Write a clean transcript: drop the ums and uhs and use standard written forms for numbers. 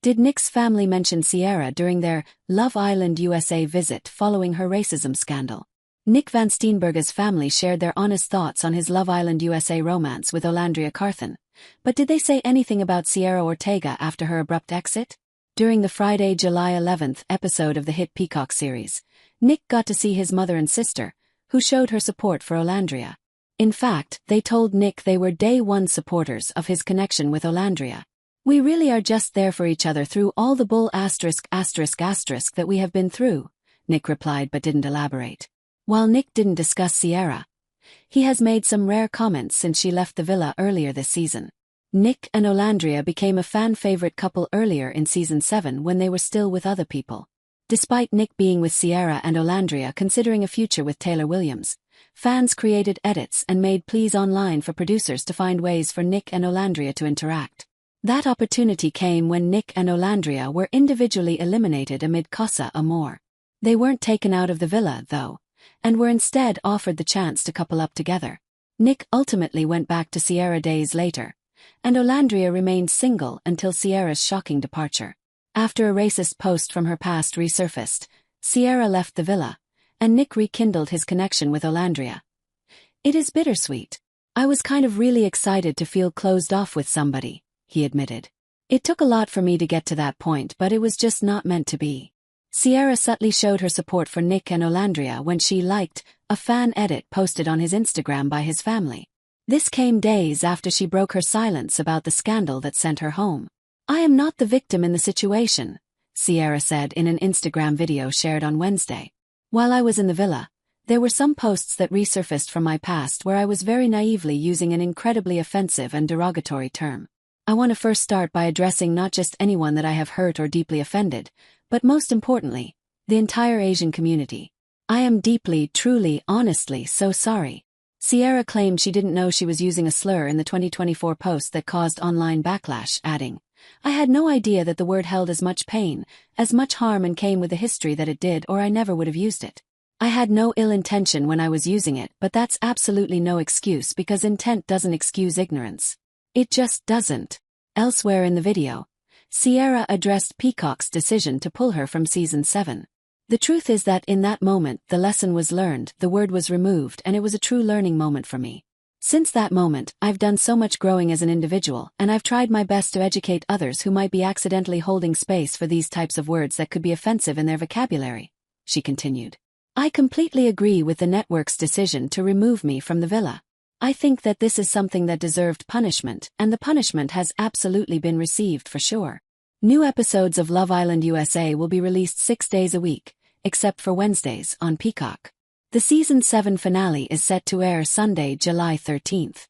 Did Nick's family mention Cierra during their Love Island USA visit following her racism scandal? Nick Van Steenberga's family shared their honest thoughts on his Love Island USA romance with Olandria Carthan, but did they say anything about Cierra Ortega after her abrupt exit? During the Friday, July 11th episode of the hit Peacock series, Nick got to see his mother and sister, who showed her support for Olandria. In fact, they told Nick they were day-one supporters of his connection with Olandria. "We really are just there for each other through all the bull that we have been through," Nick replied but didn't elaborate. While Nick didn't discuss Cierra, he has made some rare comments since she left the villa earlier this season. Nick and Olandria became a fan-favorite couple earlier in Season 7 when they were still with other people. Despite Nick being with Cierra and Olandria considering a future with Taylor Williams, fans created edits and made pleas online for producers to find ways for Nick and Olandria to interact. That opportunity came when Nick and Olandria were individually eliminated amid Casa Amor. They weren't taken out of the villa, though, and were instead offered the chance to couple up together. Nick ultimately went back to Cierra days later, and Olandria remained single until Cierra's shocking departure. After a racist post from her past resurfaced, Cierra left the villa, and Nick rekindled his connection with Olandria. "It is bittersweet. I was kind of really excited to feel closed off with somebody," he admitted. "It took a lot for me to get to that point, but it was just not meant to be." Cierra subtly showed her support for Nick and Olandria when she liked a fan edit posted on his Instagram by his family. This came days after she broke her silence about the scandal that sent her home. "I am not the victim in the situation," Cierra said in an Instagram video shared on Wednesday. "While I was in the villa, there were some posts that resurfaced from my past where I was very naively using an incredibly offensive and derogatory term. I want to first start by addressing not just anyone that I have hurt or deeply offended, but most importantly, the entire Asian community. I am deeply, truly, honestly so sorry." Cierra claimed she didn't know she was using a slur in the 2024 post that caused online backlash, adding, "I had no idea that the word held as much pain, as much harm and came with the history that it did, or I never would have used it. I had no ill intention when I was using it, but that's absolutely no excuse because intent doesn't excuse ignorance. It just doesn't." Elsewhere in the video, Cierra addressed Peacock's decision to pull her from Season 7. "The truth is that in that moment the lesson was learned, the word was removed, and it was a true learning moment for me. Since that moment, I've done so much growing as an individual, and I've tried my best to educate others who might be accidentally holding space for these types of words that could be offensive in their vocabulary," she continued. "I completely agree with the network's decision to remove me from the villa. I think that this is something that deserved punishment, and the punishment has absolutely been received for sure." New episodes of Love Island USA will be released 6 days a week, except for Wednesdays on Peacock. The Season 7 finale is set to air Sunday, July 13th.